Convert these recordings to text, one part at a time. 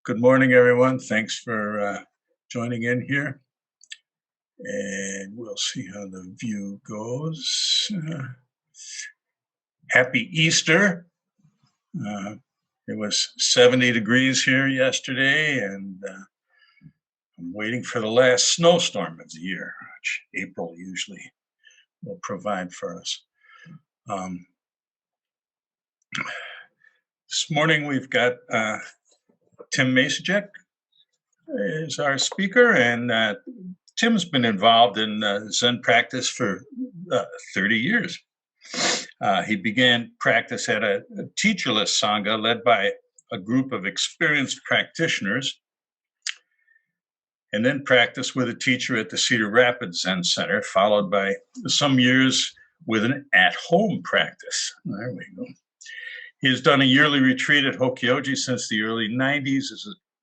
Good morning, everyone. Thanks for joining in here. And we'll see how the view goes. Happy Easter. It was 70 degrees here yesterday, and I'm waiting for the last snowstorm of the year, which April usually will provide for us. This morning we've got Tim Macejak is our speaker, and Tim's been involved in Zen practice for 30 years. He began practice at a teacherless sangha led by a group of experienced practitioners, and then practiced with a teacher at the Cedar Rapids Zen Center, followed by some years with an at-home practice. There we go. He has done a yearly retreat at Hokyoji since the early 90s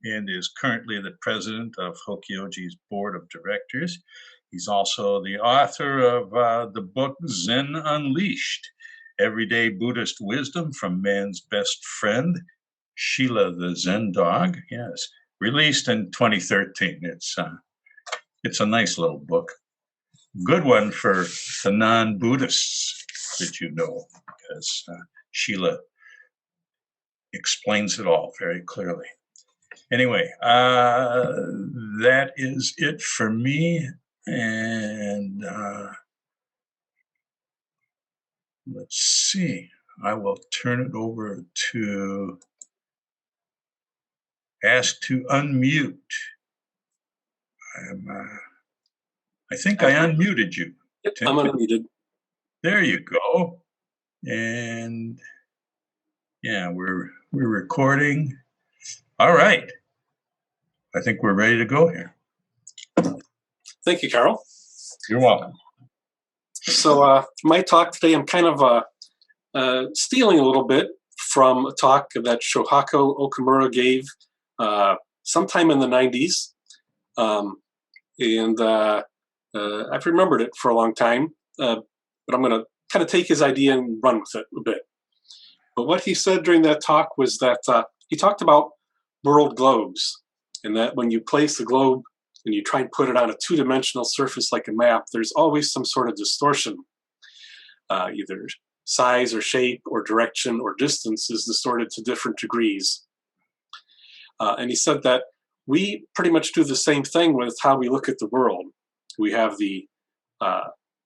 and is currently the president of Hokyoji's board of directors. He's also the author of the book Zen Unleashed, Everyday Buddhist Wisdom from Man's Best Friend, Sheila the Zen Dog. Yes, released in 2013. It's a nice little book. Good one for the non-Buddhists that you know, because Sheila explains it all very clearly. Anyway, that is it for me. And let's see. I will turn it over to ask to unmute. I think I unmuted you. Yep, I'm unmuted. There you go. And yeah, we're recording. All right. I think we're ready to go here. Thank you, Carl. You're welcome. So my talk today, I'm kind of stealing a little bit from a talk that Shohako Okamura gave sometime in the 90s. I've remembered it for a long time, but I'm going to kind of take his idea and run with it a bit. But what he said during that talk was that he talked about world globes, and that when you place a globe and you try and put it on a two-dimensional surface like a map, there's always some sort of distortion. Either size or shape or direction or distance is distorted to different degrees. And he said that we pretty much do the same thing with how we look at the world. We have the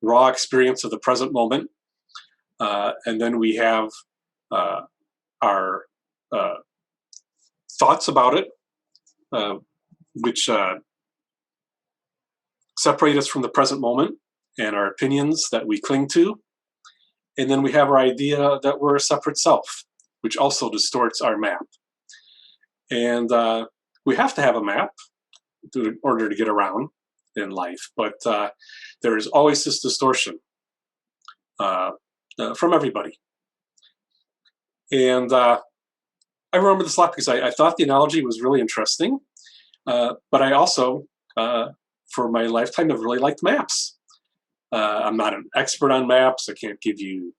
raw experience of the present moment, and then we have our thoughts about it, which separate us from the present moment, and our opinions that we cling to. And then we have our idea that we're a separate self, which also distorts our map. And we have to have a map in order to get around in life, but there is always this distortion from everybody. And I remember this a lot because I thought the analogy was really interesting, but I also, for my lifetime, have really liked maps. I'm not an expert on maps. I can't give you,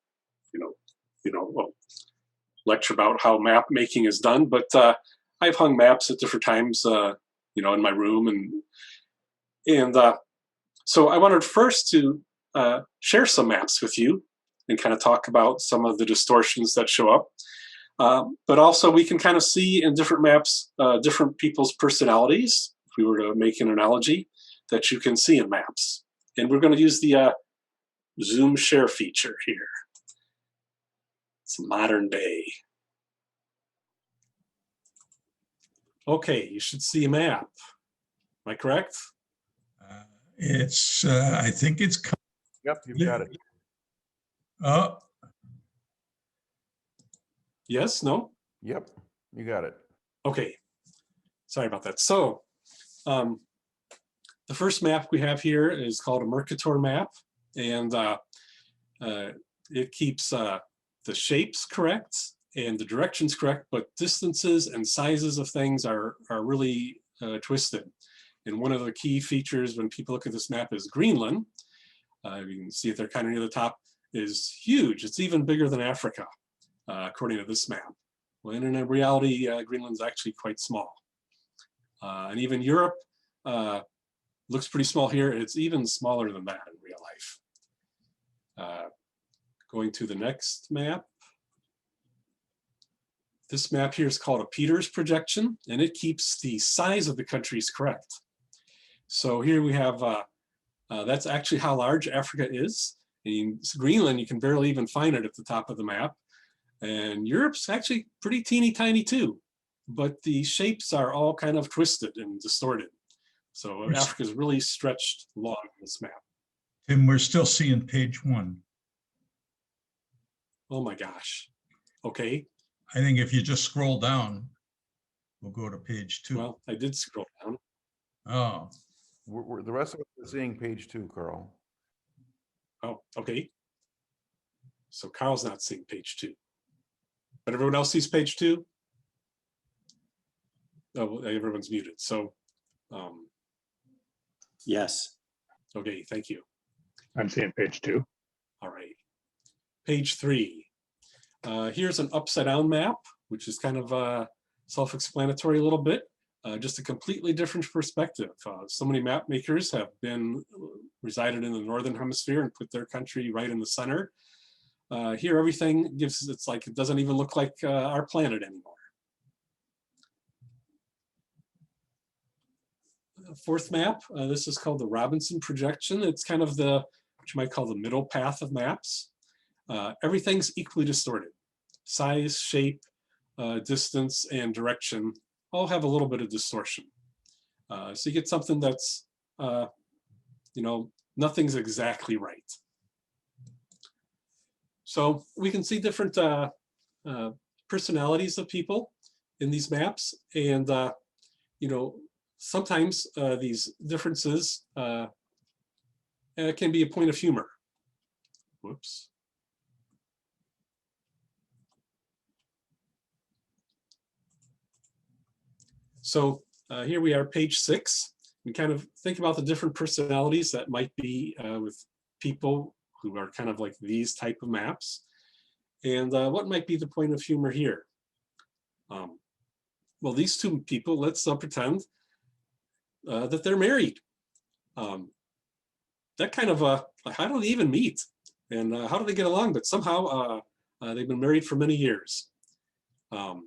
lecture about how map making is done, but I've hung maps at different times, in my room, and so I wanted first to share some maps with you and kind of talk about some of the distortions that show up. But also we can kind of see in different maps, different people's personalities, if we were to make an analogy, that you can see in maps. And we're going to use the Zoom share feature here. It's modern day. Okay, you should see a map. Am I correct? I think it's... Yep, you've got it. Oh. Yes, no? Yep, you got it. Okay, sorry about that. So, the first map we have here is called a Mercator Map, and it keeps the shapes correct and the directions correct, but distances and sizes of things are really twisted. And one of the key features when people look at this map is Greenland. You can see it there kind of near the top, is huge. It's even bigger than Africa, according to this map. When in reality, Greenland's actually quite small. And even Europe looks pretty small here. It's even smaller than that in real life. Going to the next map. This map here is called a Peters projection, and it keeps the size of the countries correct. So here we have, that's actually how large Africa is. In Greenland, you can barely even find it at the top of the map. And Europe's actually pretty teeny tiny too, but the shapes are all kind of twisted and distorted. So Africa's really stretched long in this map. Tim, we're still seeing page 1. Oh my gosh. Okay. I think if you just scroll down, we'll go to page 2. Well, I did scroll down. Oh, The rest of us are seeing page 2, Carl. Oh, okay. So Carl's not seeing page 2. But everyone else sees page 2? Oh, well, everyone's muted. So, Yes. okay, thank you. I'm seeing page 2. All right. Page 3. Here's an upside down map, which is kind of self-explanatory a little bit. Just a completely different perspective. So many map makers have resided in the Northern Hemisphere and put their country right in the center. Here, everything it's like, it doesn't even look like our planet anymore. Fourth map, this is called the Robinson projection. It's kind of what you might call the middle path of maps. Everything's equally distorted. Size, shape, distance, and direction all have a little bit of distortion. So you get something that's, nothing's exactly right. So we can see different personalities of people in these maps. And, sometimes these differences can be a point of humor. Whoops. So here we are, page 6. We kind of think about the different personalities that might be with people who are kind of like these type of maps. And what might be the point of humor here? Well, these two people, let's pretend that they're married. That kind of, like, how do they even meet? And how do they get along? But somehow they've been married for many years. Before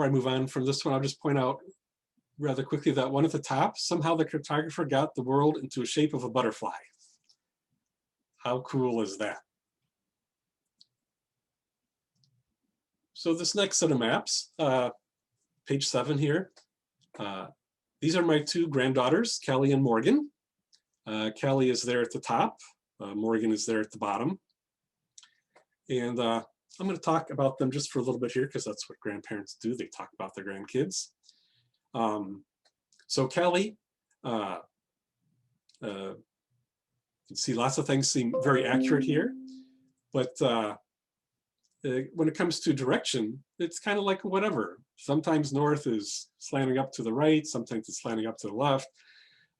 I move on from this one, I'll just point out rather quickly that one at the top, somehow the cartographer got the world into a shape of a butterfly. How cool is that? So this next set of maps, page 7 here, these are my two granddaughters, Kelly and Morgan. Kelly is there at the top, Morgan is there at the bottom. And I'm going to talk about them just for a little bit here because that's what grandparents do. They talk about their grandkids. So Kelly, you can see lots of things seem very accurate here, but when it comes to direction, it's kind of like whatever. Sometimes north is slanting up to the right, sometimes it's slanting up to the left.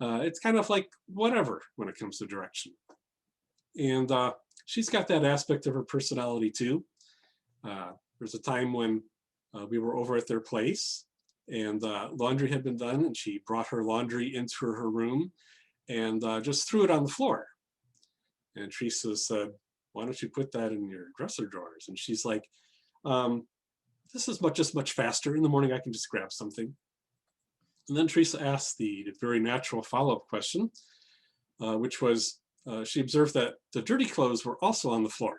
It's kind of like whatever when it comes to direction. And she's got that aspect of her personality too. There's a time when we were over at their place and laundry had been done, and she brought her laundry into her room and just threw it on the floor. And Teresa said, "Why don't you put that in your dresser drawers?" And she's like, "This is just much faster. In the morning, I can just grab something." And then Teresa asked the very natural follow-up question, which was, she observed that the dirty clothes were also on the floor.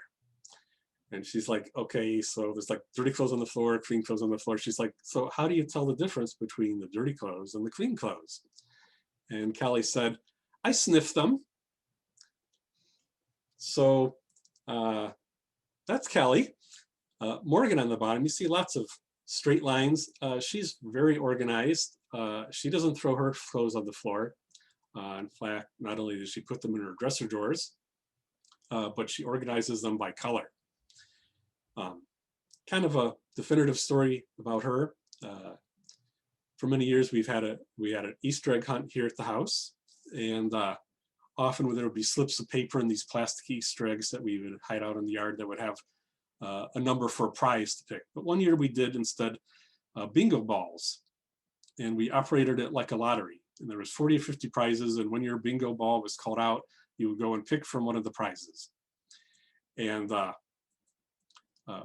And she's like, "Okay, so there's like dirty clothes on the floor, clean clothes on the floor." She's like, "So how do you tell the difference between the dirty clothes and the clean clothes?" And Callie said, "I sniff them." So that's Callie. Morgan on the bottom, you see lots of straight lines. She's very organized. She doesn't throw her clothes on the floor. In fact, not only does she put them in her dresser drawers, but she organizes them by color. Kind of a definitive story about her. For many years, we had an Easter egg hunt here at the house, and often there would be slips of paper and these plastic Easter eggs that we would hide out in the yard that would have a number for a prize to pick. But one year we did instead bingo balls, and we operated it like a lottery. And there was 40 or 50 prizes, and when your bingo ball was called out, you would go and pick from one of the prizes. And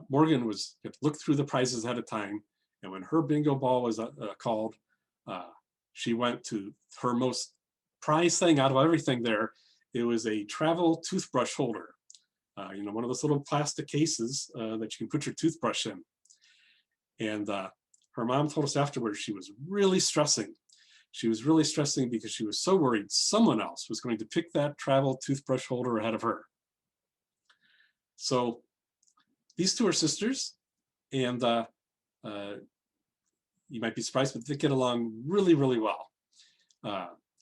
Morgan had looked through the prizes ahead of time, and when her bingo ball was called, she went to her most prized thing out of everything there. It was a travel toothbrush holder. One of those little plastic cases that you can put your toothbrush in. And her mom told us afterwards she was really stressing. She was really stressing because she was so worried someone else was going to pick that travel toothbrush holder ahead of her. So these two are sisters, and you might be surprised, but they get along really, really well.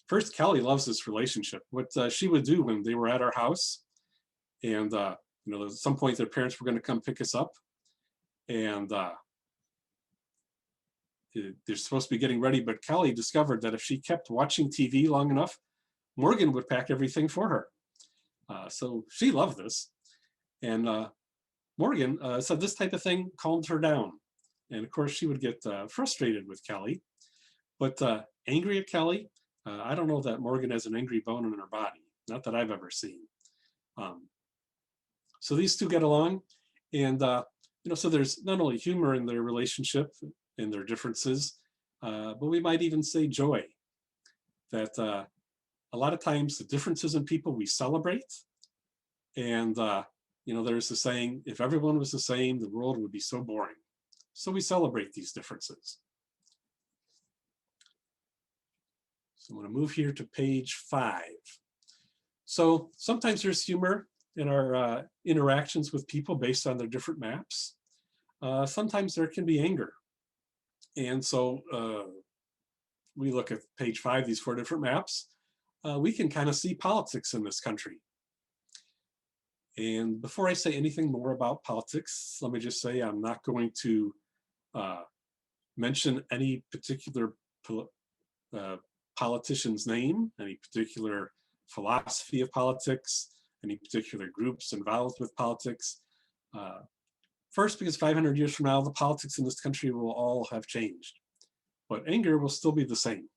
First, Callie loves this relationship. What she would do when they were at our house, and at some point their parents were going to come pick us up, and they're supposed to be getting ready, but Callie discovered that if she kept watching TV long enough, Morgan would pack everything for her. So she loved this. And Morgan said this type of thing calmed her down. And of course, she would get frustrated with Callie, but angry at Callie. I don't know that Morgan has an angry bone in her body, not that I've ever seen. So these two get along, and so there's not only humor in their relationship, in their differences, but we might even say joy. That a lot of times the differences in people we celebrate, and there's the saying, if everyone was the same, the world would be so boring. So we celebrate these differences. So I'm going to move here to page 5. So sometimes there's humor in our interactions with people based on their different maps. Sometimes there can be anger. And so we look at page 5, these 4 different maps. We can kind of see politics in this country. And before I say anything more about politics, let me just say I'm not going to mention any particular politician's name, any particular philosophy of politics, any particular groups involved with politics. First, because 500 years from now, the politics in this country will all have changed, but anger will still be the same.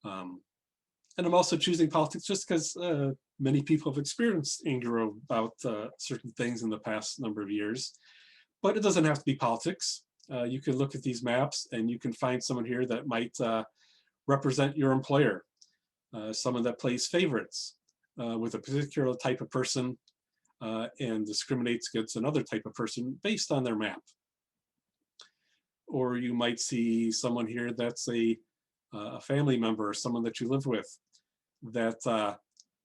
And I'm also choosing politics just because many people have experienced anger about certain things in the past number of years, but it doesn't have to be politics. You can look at these maps and you can find someone here that might represent your employer, someone that plays favorites with a particular type of person and discriminates against another type of person based on their map. Or you might see someone here that's a family member or someone that you live with that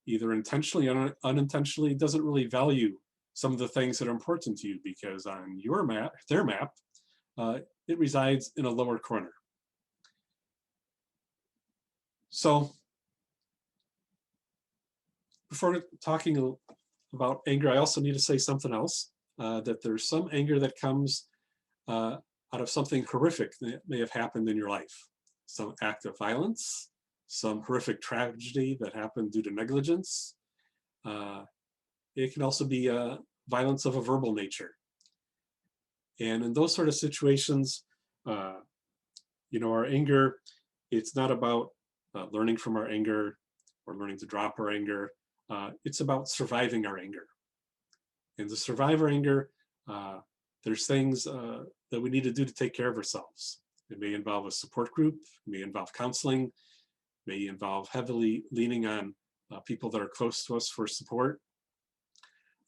either intentionally or unintentionally doesn't really value some of the things that are important to you because on your map, their map, it resides in a lower corner. So before talking about anger, I also need to say something else, that there's some anger that comes out of something horrific that may have happened in your life. Some act of violence, some horrific tragedy that happened due to negligence. It can also be violence of a verbal nature. And in those sort of situations, our anger, it's not about learning from our anger or learning to drop our anger. It's about surviving our anger. And to survive our anger, there's things that we need to do to take care of ourselves. It may involve a support group, it may involve counseling, it may involve heavily leaning on people that are close to us for support.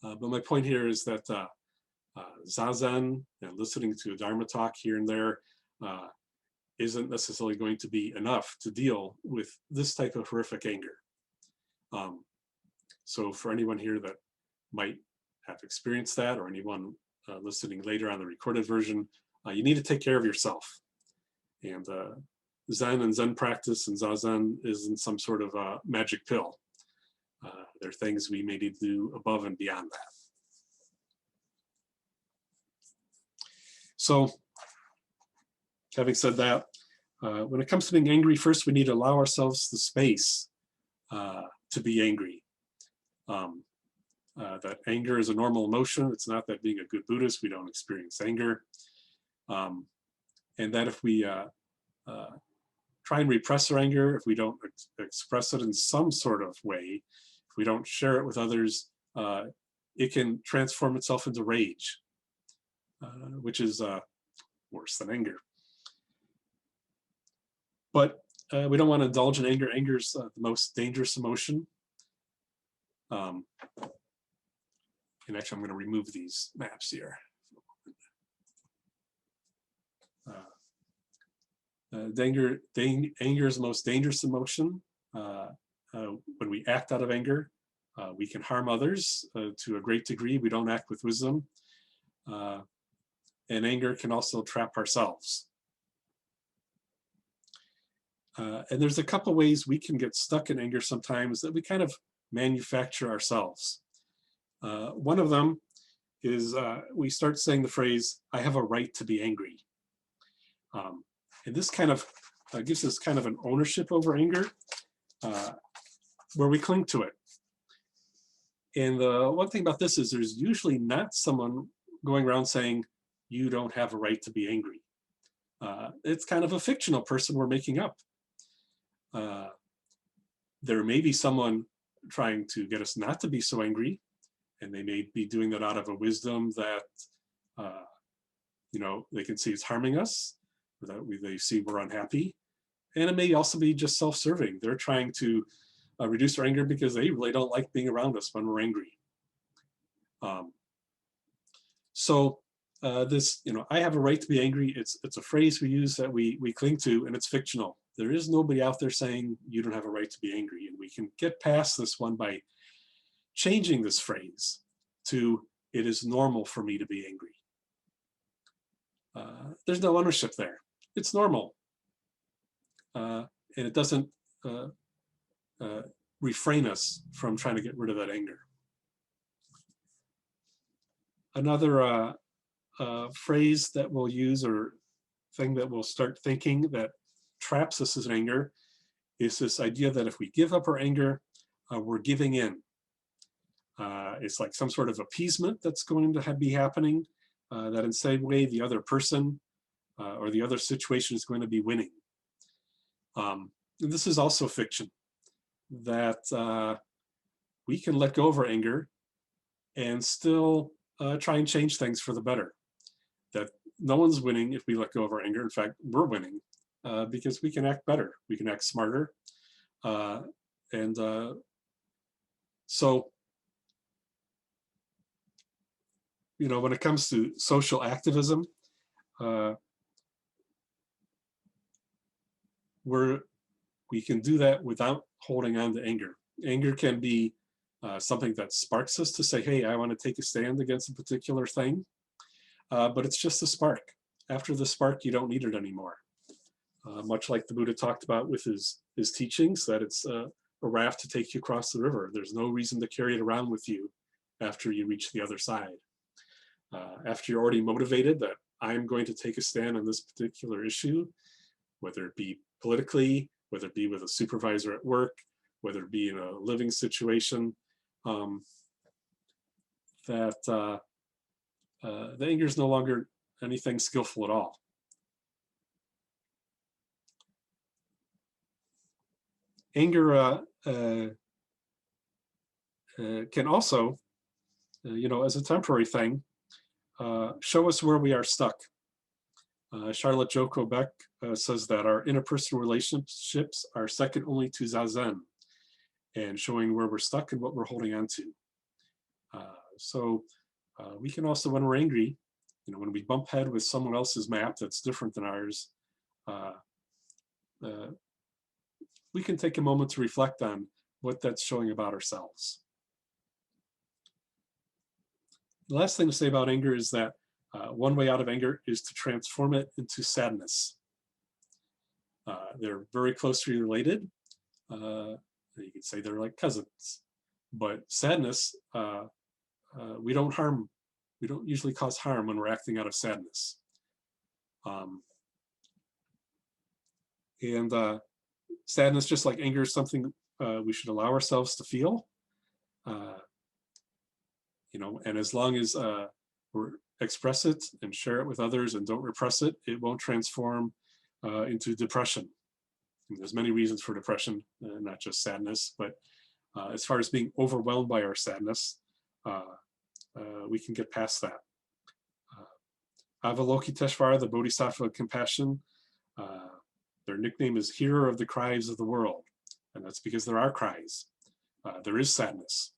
But my point here is that Zazen and listening to a Dharma talk here and there isn't necessarily going to be enough to deal with this type of horrific anger. So for anyone here that might have experienced that, or anyone listening later on the recorded version, you need to take care of yourself. And Zen and Zen practice and Zazen isn't some sort of magic pill. There are things we may need to do above and beyond that. So, having said that, when it comes to being angry, first we need to allow ourselves the space to be angry. That anger is a normal emotion. It's not that being a good Buddhist, we don't experience anger. and that if we try and repress our anger, if we don't express it in some sort of way, if we don't share it with others, it can transform itself into rage, which is worse than anger. But we don't want to indulge in anger. Anger is the most dangerous emotion. And actually, I'm going to remove these maps here. Anger is the most dangerous emotion. When we act out of anger, we can harm others to a great degree. We don't act with wisdom. And anger can also trap ourselves. And there's a couple ways we can get stuck in anger sometimes that we kind of manufacture ourselves. One of them is we start saying the phrase, "I have a right to be angry." And this kind of gives us kind of an ownership over anger where we cling to it. And the one thing about this is there's usually not someone going around saying, "You don't have a right to be angry." It's kind of a fictional person we're making up. There may be someone trying to get us not to be so angry, and they may be doing that out of a wisdom that they can see it's harming us, or that they see we're unhappy. And it may also be just self-serving. They're trying to reduce our anger because they really don't like being around us when we're angry. This, "I have a right to be angry," it's a phrase we use that we cling to, and it's fictional. There is nobody out there saying you don't have a right to be angry. And we can get past this one by changing this phrase to, "It is normal for me to be angry." There's no ownership there. It's normal. And it doesn't refrain us from trying to get rid of that anger. Another phrase that we'll use, or thing that we'll start thinking that traps us as anger, is this idea that if we give up our anger, we're giving in. It's like some sort of appeasement that's going to be happening, that in some way the other person or the other situation is going to be winning. And this is also fiction, that we can let go of our anger and still try and change things for the better. That no one's winning if we let go of our anger. In fact, we're winning because we can act better, we can act smarter. So, when it comes to social activism, we can do that without holding on to anger. Anger can be something that sparks us to say, "Hey, I want to take a stand against a particular thing." But it's just a spark. After the spark, you don't need it anymore. Much like the Buddha talked about with his teachings, that it's a raft to take you across the river. There's no reason to carry it around with you after you reach the other side. After you're already motivated that I'm going to take a stand on this particular issue, whether it be politically, whether it be with a supervisor at work, whether it be in a living situation, that the anger is no longer anything skillful at all. Anger can also, as a temporary thing, show us where we are stuck. Charlotte Joko Beck says that our interpersonal relationships are second only to Zazen, and showing where we're stuck and what we're holding on to. So we can also, when we're angry, when we bump head with someone else's map that's different than ours, we can take a moment to reflect on what that's showing about ourselves. The last thing to say about anger is that one way out of anger is to transform it into sadness. They're very closely related. You could say they're like cousins. But sadness, we don't usually cause harm when we're acting out of sadness. Sadness, just like anger, is something we should allow ourselves to feel. And as long as we're express it and share it with others and don't repress it, it won't transform into depression. And there's many reasons for depression, not just sadness, but as far as being overwhelmed by our sadness, we can get past that. Avalokiteshvara, the Bodhisattva of compassion, their nickname is Hearer of the Cries of the World. And that's because there are cries. There is sadness.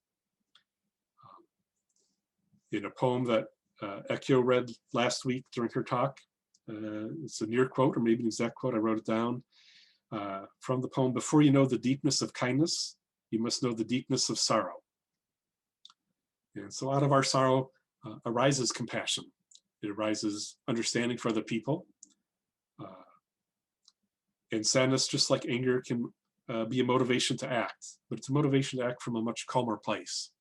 In a poem that Ekkyo read last week during her talk, it's a near quote, or maybe an exact quote, I wrote it down, from the poem, "Before you know the deepness of kindness, you must know the deepness of sorrow." And so out of our sorrow arises compassion. It arises understanding for other people. And sadness, just like anger, can be a motivation to act, but it's a motivation to act from a much calmer place.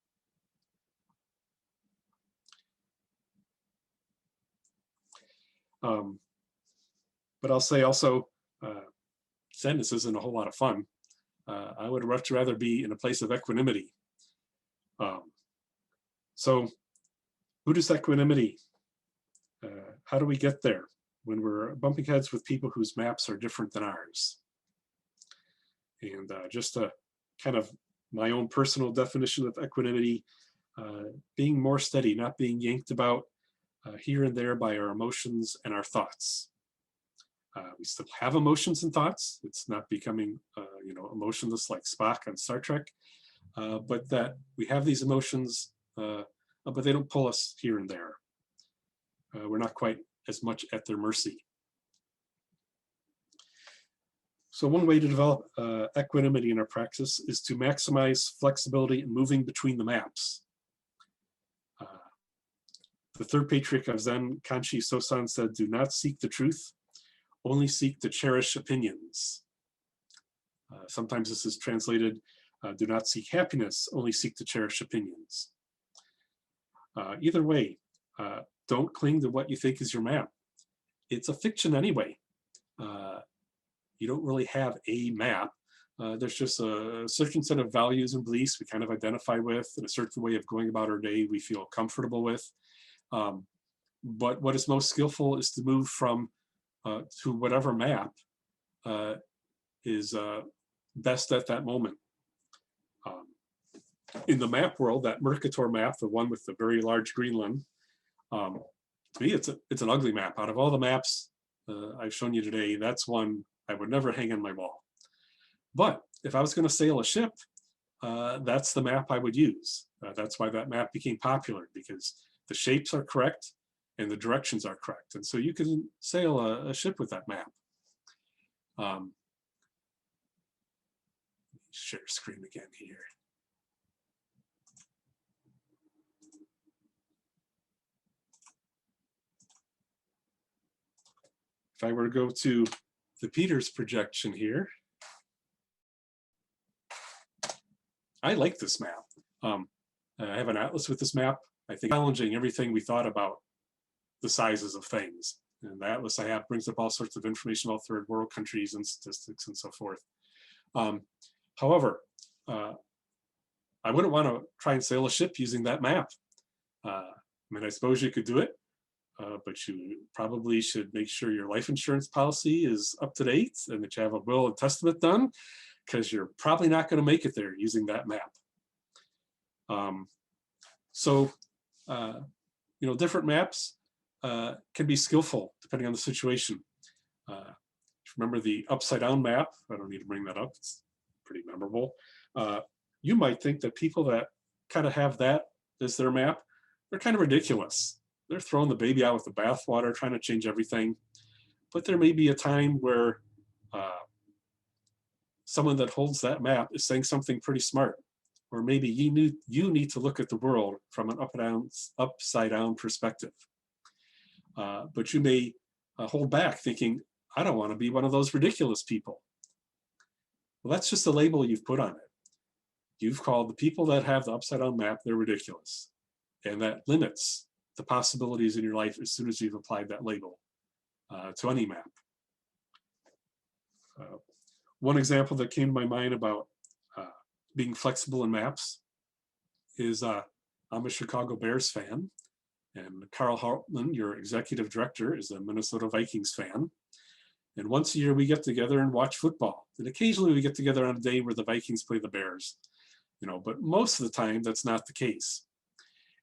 But I'll say also, sadness isn't a whole lot of fun. I would much rather be in a place of equanimity. So Buddhist equanimity, how do we get there when we're bumping heads with people whose maps are different than ours? And just a kind of my own personal definition of equanimity, being more steady, not being yanked about here and there by our emotions and our thoughts. We still have emotions and thoughts. It's not becoming, emotionless like Spock on Star Trek, but that we have these emotions, but they don't pull us here and there. We're not quite as much at their mercy. So one way to develop equanimity in our practice is to maximize flexibility in moving between the maps. The third patriarch of Zen, Kanshi Sosan, said, "Do not seek the truth, only seek to cherish opinions." Sometimes this is translated, "Do not seek happiness, only seek to cherish opinions." Either way, don't cling to what you think is your map. It's a fiction anyway. You don't really have a map. There's just a certain set of values and beliefs we kind of identify with, and a certain way of going about our day we feel comfortable with. But what is most skillful is to move from to whatever map is best at that moment. In the map world, that Mercator map, the one with the very large Greenland, to me, it's an ugly map. Out of all the maps I've shown you today, that's one I would never hang on my wall. But if I was going to sail a ship, that's the map I would use. That's why that map became popular, because the shapes are correct and the directions are correct. And so you can sail a ship with that map. Share screen again here. If I were to go to the Peters projection here, I like this map. I have an atlas with this map. I think challenging everything we thought about the sizes of things. And the atlas I have brings up all sorts of information about third world countries and statistics and so forth. However, I wouldn't want to try and sail a ship using that map. I mean, I suppose you could do it, but you probably should make sure your life insurance policy is up to date and that you have a will and testament done, because you're probably not going to make it there using that map. Different maps can be skillful depending on the situation. Remember the upside down map? I don't need to bring that up. It's pretty memorable. You might think that people that kind of have that as their map, they're kind of ridiculous. They're throwing the baby out with the bathwater, trying to change everything. But there may be a time where someone that holds that map is saying something pretty smart. Or maybe you need to look at the world from an upside down perspective. But you may hold back thinking, I don't want to be one of those ridiculous people. Well, that's just a label you've put on it. You've called the people that have the upside down map, they're ridiculous. And that limits the possibilities in your life as soon as you've applied that label to any map. One example that came to my mind about being flexible in maps is I'm a Chicago Bears fan, And Carl Hartman, your executive director, is a Minnesota Vikings fan. And once a year we get together and watch football. And occasionally we get together on a day where the Vikings play the Bears. But most of the time that's not the case.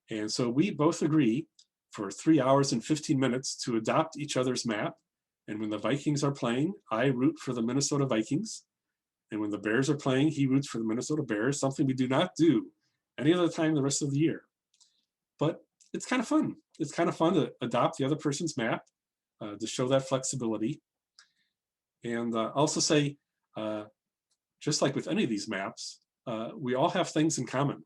And so we both agree for 3 hours and 15 minutes to adopt each other's map. And when the Vikings are playing, I root for the Minnesota Vikings. And when the Bears are playing, he roots for the Minnesota Bears, something we do not do any other time the rest of the year. But it's kind of fun. It's kind of fun to adopt the other person's map, to show that flexibility. And also say, just like with any of these maps, we all have things in common.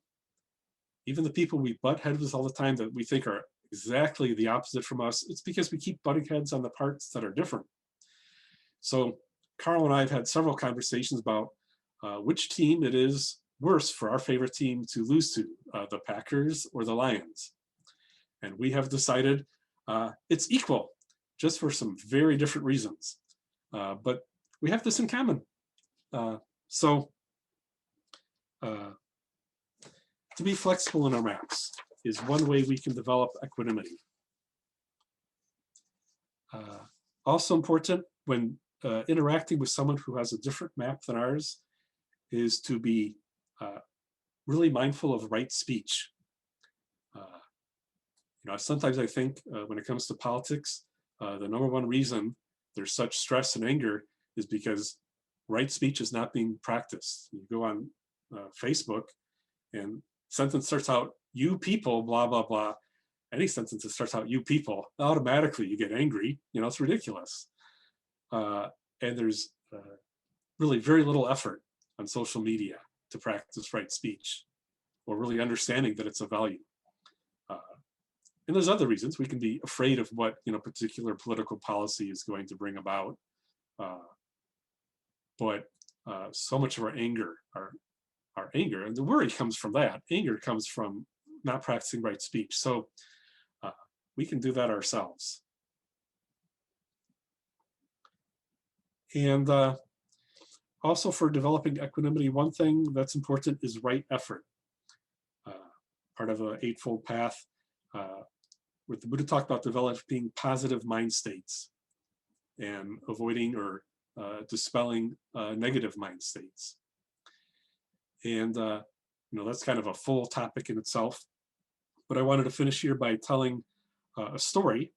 Even the people we butt heads with all the time that we think are exactly the opposite from us, it's because we keep butting heads on the parts that are different. So Carl and I have had several conversations about which team it is worse for our favorite team to lose to, the Packers or the Lions. And we have decided it's equal, just for some very different reasons. But we have this in common. To be flexible in our maps is one way we can develop equanimity. Also important when interacting with someone who has a different map than ours is to be really mindful of right speech. Sometimes I think when it comes to politics, the number one reason there's such stress and anger is because right speech is not being practiced. You go on Facebook and sentence starts out, you people, blah, blah, blah. Any sentence that starts out, you people, automatically you get angry. It's ridiculous. And there's really very little effort on social media to practice right speech or really understanding that it's a value. And there's other reasons. We can be afraid of what particular political policy is going to bring about. But so much of our anger, and the worry comes from that. Anger comes from not practicing right speech. So we can do that ourselves. And also for developing equanimity, one thing that's important is right effort. Part of an eightfold path, where the Buddha talked about developing positive mind states and avoiding or dispelling negative mind states. And that's kind of a full topic in itself. But I wanted to finish here by telling a story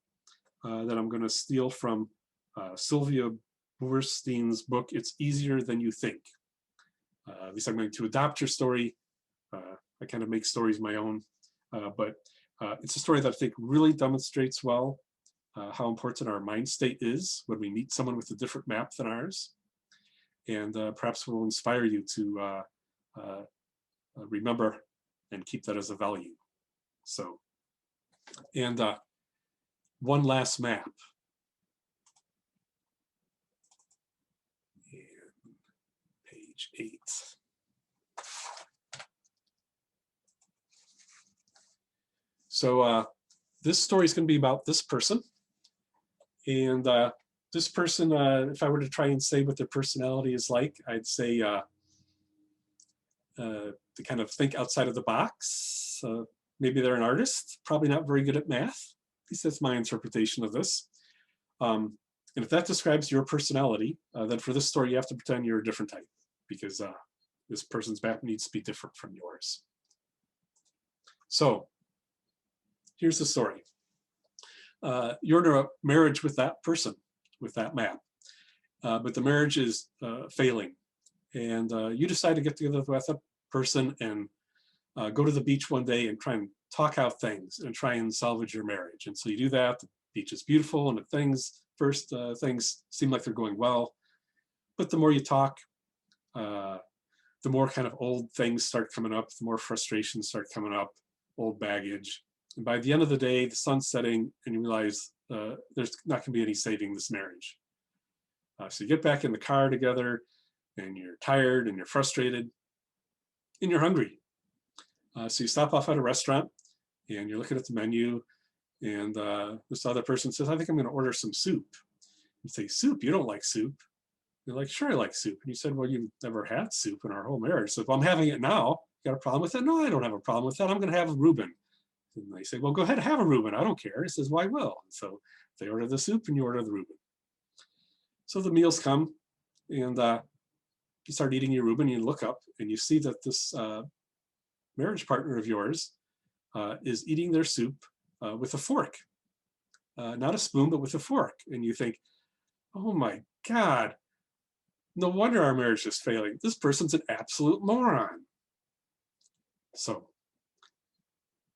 that I'm going to steal from Sylvia Boorstein's book, It's Easier Than You Think. At least I'm going to adopt your story. I kind of make stories my own, but it's a story that I think really demonstrates well how important our mind state is when we meet someone with a different map than ours. And perhaps will inspire you to remember and keep that as a value. So, and one last map. And page 8. So this story is going to be about this person. And this person, if I were to try and say what their personality is like, I'd say to kind of think outside of the box. Maybe they're an artist, probably not very good at math. At least that's my interpretation of this. And if that describes your personality, then for this story, you have to pretend you're a different type because this person's map needs to be different from yours. So here's the story. You're in a marriage with that person, with that map, but the marriage is failing. And you decide to get together with that person and go to the beach one day and try and talk out things and try and salvage your marriage. And so you do that. The beach is beautiful, and things seem like they're going well. But the more you talk, the more kind of old things start coming up, the more frustrations start coming up, old baggage. And by the end of the day, the sun's setting, and you realize there's not going to be any saving this marriage. So you get back in the car together, and you're tired, and you're frustrated, and you're hungry. So you stop off at a restaurant, and you're looking at the menu, and this other person says, I think I'm going to order some soup. You say, soup? You don't like soup? You're like, sure, I like soup. And you said, well, you've never had soup in our whole marriage. So if I'm having it now, you got a problem with it? No, I don't have a problem with that. I'm going to have a Reuben. And they say, well, go ahead, have a Reuben. I don't care. He says, well, I will. And so they order the soup and you order the Reuben. So the meals come and you start eating your Reuben. You look up and you see that this marriage partner of yours is eating their soup with a fork. Not a spoon, but with a fork. And you think, oh my God, no wonder our marriage is failing. This person's an absolute moron. So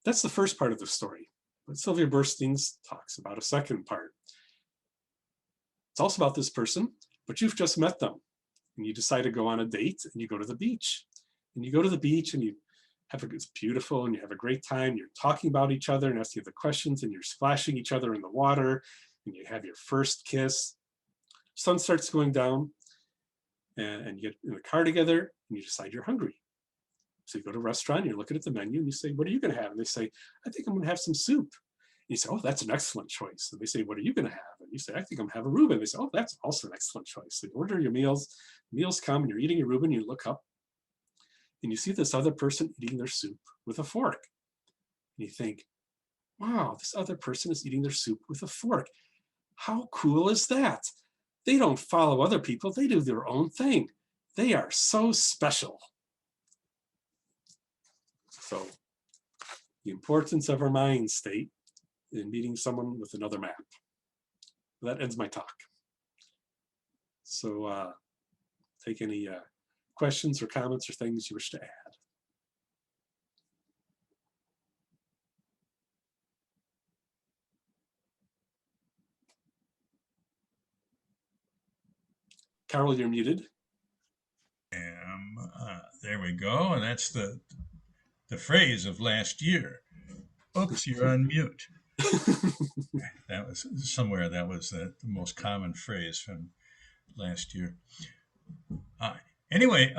that's the first part of the story. But Sylvia Burstein's talks about a second part. It's also about this person, but you've just met them. And you decide to go on a date and you go to the beach. And you go to the beach and it's beautiful and you have a great time. You're talking about each other and asking the questions and you're splashing each other in the water and you have your first kiss. Sun starts going down and you get in the car together and you decide you're hungry. So you go to a restaurant, you're looking at the menu and you say, what are you gonna have? And they say, I think I'm gonna have some soup. And you say, oh, that's an excellent choice. And they say, what are you gonna have? And you say, I think I'm gonna have a Reuben. They say, oh, that's also an excellent choice. So you order your meals come and you're eating your Reuben, you look up and you see this other person eating their soup with a fork. And you think, wow, this other person is eating their soup with a fork. How cool is that? They don't follow other people, they do their own thing. They are so special. So the importance of our mind state in meeting someone with another map. That ends my talk. So take any questions or comments or things you wish to add. Carol, you're muted. There we go. And that's the phrase of last year. Oops, you're on mute. That was somewhere. That was the most common phrase from last year. Anyway,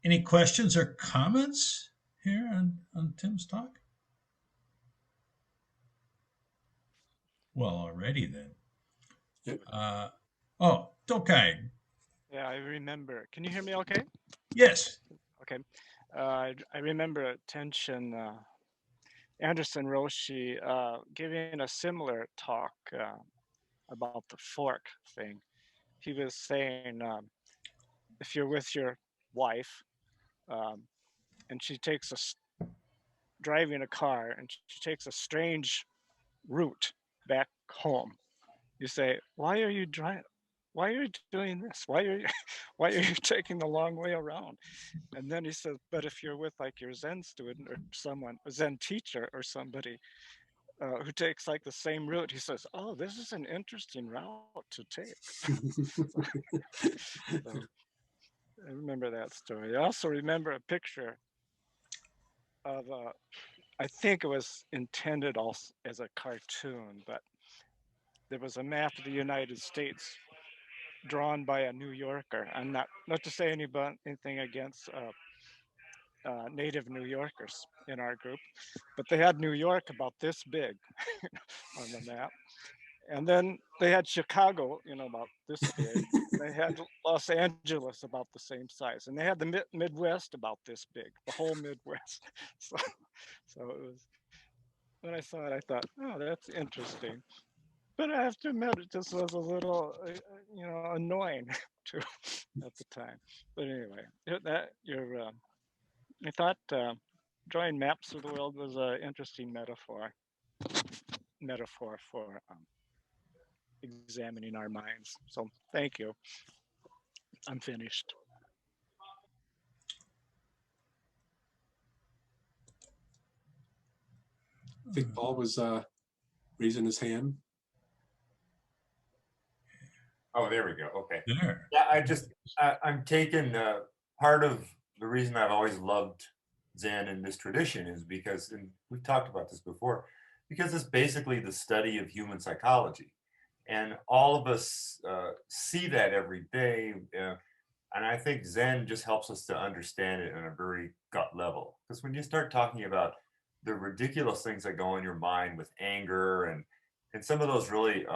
any questions or comments here on Tim's talk? Well, already then. Okay. Yeah, I remember. Can you hear me okay? Yes. Okay. I remember Tenshin Anderson Roshi giving a similar talk about the fork thing. He was saying if you're with your wife and she takes driving a car and she takes a strange route back home, you say, why are you driving? Why are you doing this? Why are you taking the long way around? And then he says, but if you're with like your Zen student or someone, a Zen teacher or somebody who takes like the same route, he says, oh, this is an interesting route to take. So, I remember that story. I also remember a picture of, I think it was intended also as a cartoon, but there was a map of the United States drawn by a New Yorker. I'm not to say anything against native New Yorkers in our group, but they had New York about this big on the map. And then they had Chicago, about this big. They had Los Angeles about the same size. And they had the Midwest about this big, the whole Midwest. So it was, when I saw it, I thought, oh, that's interesting. But I have to admit, it just was a little, annoying too at the time. But anyway, I thought drawing maps of the world was an interesting metaphor for examining our minds. So thank you. I'm finished. I think Paul was raising his hand. Oh, there we go. Okay. There. Yeah, I'm taking part of the reason I've always loved Zen in this tradition is because, and we've talked about this before, because it's basically the study of human psychology. And all of us see that every day. And I think Zen just helps us to understand it on a very gut level. Because when you start talking about the ridiculous things that go in your mind with anger and some of those really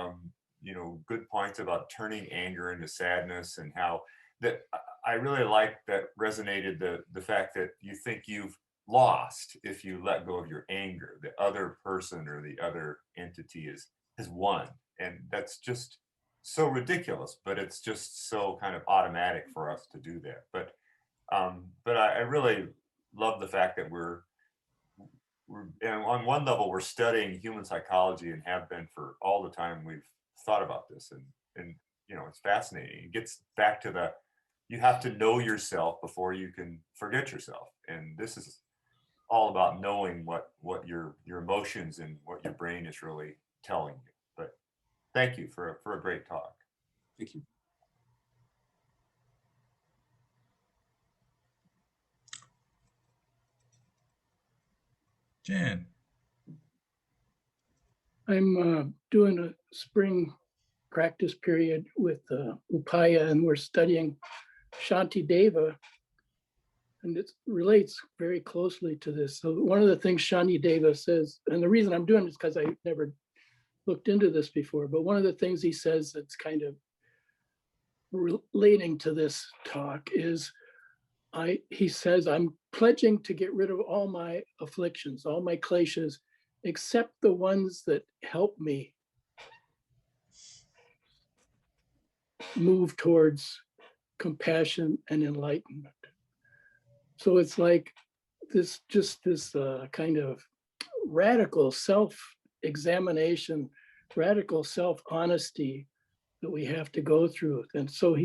good points about turning anger into sadness, and how that I really like that resonated the fact that you think you've lost if you let go of your anger. The other person or the other entity has won. And that's just so ridiculous, but it's just so kind of automatic for us to do that. But I really love the fact that we're and on one level we're studying human psychology and have been for all the time we've thought about this, and you know, it's fascinating. It gets back to you have to know yourself before you can forget yourself, and this is all about knowing what your emotions and what your brain is really telling you. But thank you for a great talk. Thank you. Jan. I'm doing a spring practice period with Upaya, and we're studying Shantideva, and it relates very closely to this. So one of the things Shantideva says, and the reason I'm doing it is because I never looked into this before, but one of the things he says that's kind of relating to this talk is he says, I'm pledging to get rid of all my afflictions, all my kleshas, except the ones that help me move towards compassion and enlightenment. So it's like this kind of radical self-examination, radical self-honesty that we have to go through. And so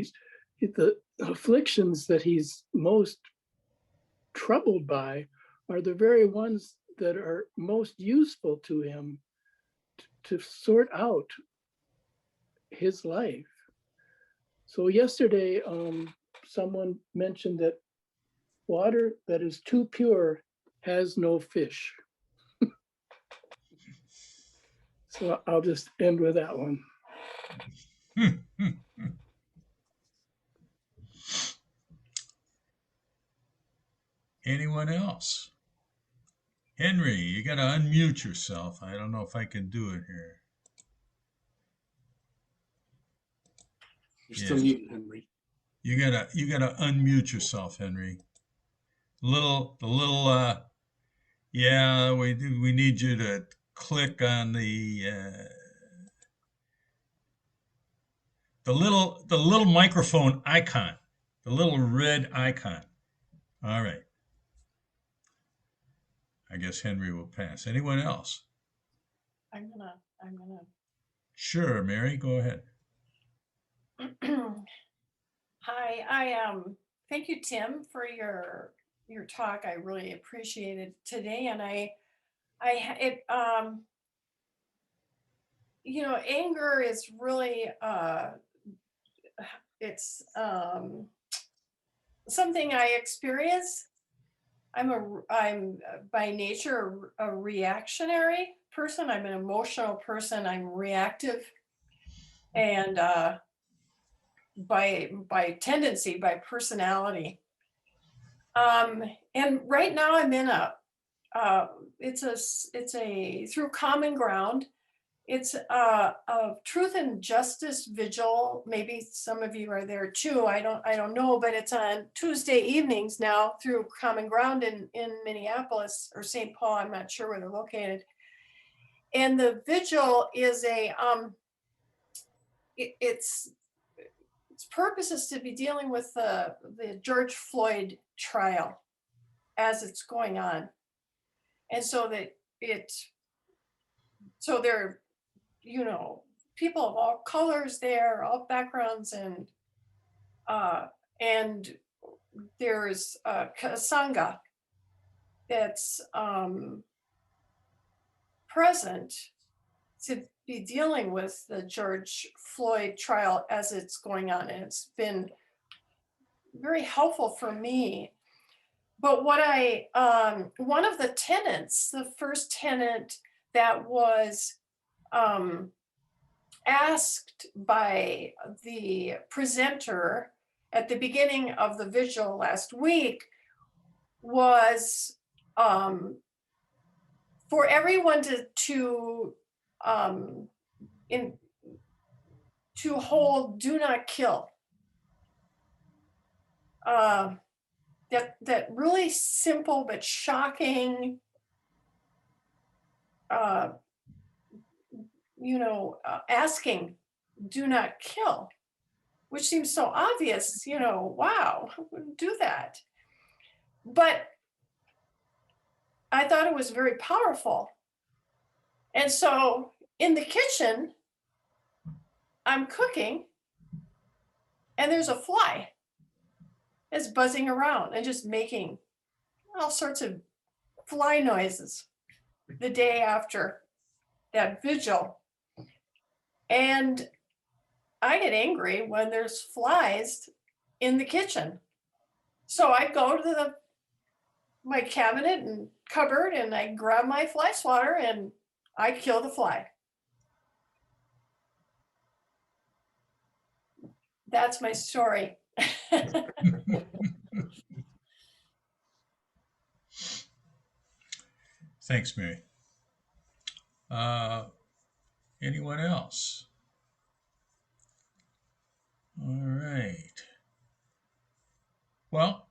the afflictions that he's most troubled by are the very ones that are most useful to him to sort out his life. So yesterday, someone mentioned that water that is too pure has no fish. So I'll just end with that one. Anyone else? Henry, you got to unmute yourself. I don't know if I can do it here. You're still muted, Henry. You gotta unmute yourself, Henry. Yeah, we need you to click on the little microphone icon, the little red icon. All right. I guess Henry will pass. Anyone else? I'm gonna. Sure, Mary, go ahead. Hi, I thank you, Tim, for your talk. I really appreciate it today, and you know, anger is really it's something I experience. I'm by nature a reactionary person. I'm an emotional person. I'm reactive, and by tendency, by personality. And right now I'm in it's a through Common Ground. It's a truth and justice vigil. Maybe some of you are there too. I don't know, but it's on Tuesday evenings now through Common Ground in Minneapolis or St. Paul. I'm not sure where they're located. And the vigil is its purpose is to be dealing with the George Floyd trial as it's going on. And so there, you know, people of all colors there, all backgrounds, and there's a sangha that's present to be dealing with the George Floyd trial as it's going on. And it's been very helpful for me. But what one of the tenets, the first tenet that was asked by the presenter at the beginning of the vigil last week was for everyone to hold do not kill. that really simple but shocking, asking, do not kill, which seems so obvious, wow, who would do that? But I thought it was very powerful. And so in the kitchen, I'm cooking and there's a fly that's buzzing around and just making all sorts of fly noises the day after that vigil. And I get angry when there's flies in the kitchen. So I go to my cabinet and cupboard and I grab my fly swatter and I kill the fly. That's my story. Thanks, Mary. Anyone else? All right. Well,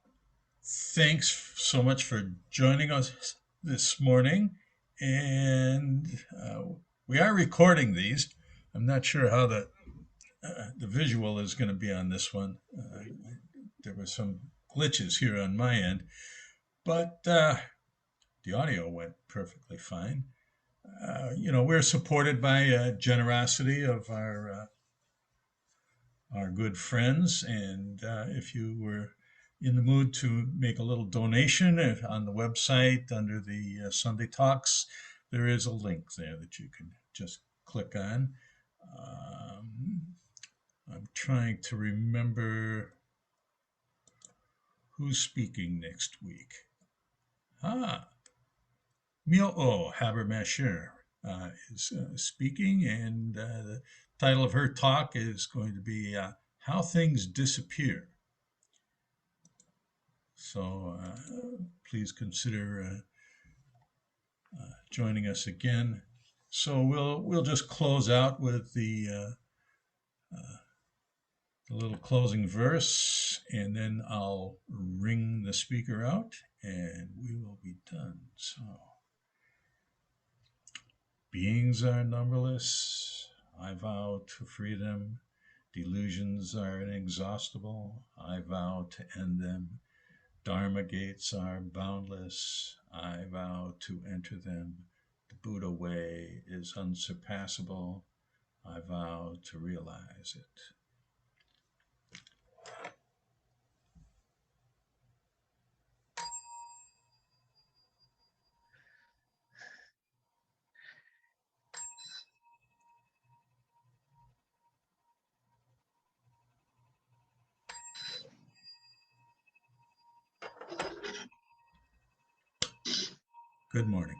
thanks so much for joining us this morning. And we are recording these. I'm not sure how the visual is going to be on this one. There were some glitches here on my end, but the audio went perfectly fine. We're supported by generosity of our good friends, and if you were in the mood to make a little donation on the website under the Sunday Talks, there is a link there that you can just click on. I'm trying to remember who's speaking next week. Myo Habermasher is speaking, and the title of her talk is going to be How Things Disappear. So please consider joining us again. So we'll just close out with the little closing verse, and then I'll ring the speaker out, and we will be done. So, beings are numberless. I vow to freedom. Delusions are inexhaustible. I vow to end them. Dharma gates are boundless. I vow to enter them. The Buddha way is unsurpassable. I vow to realize it. Good morning.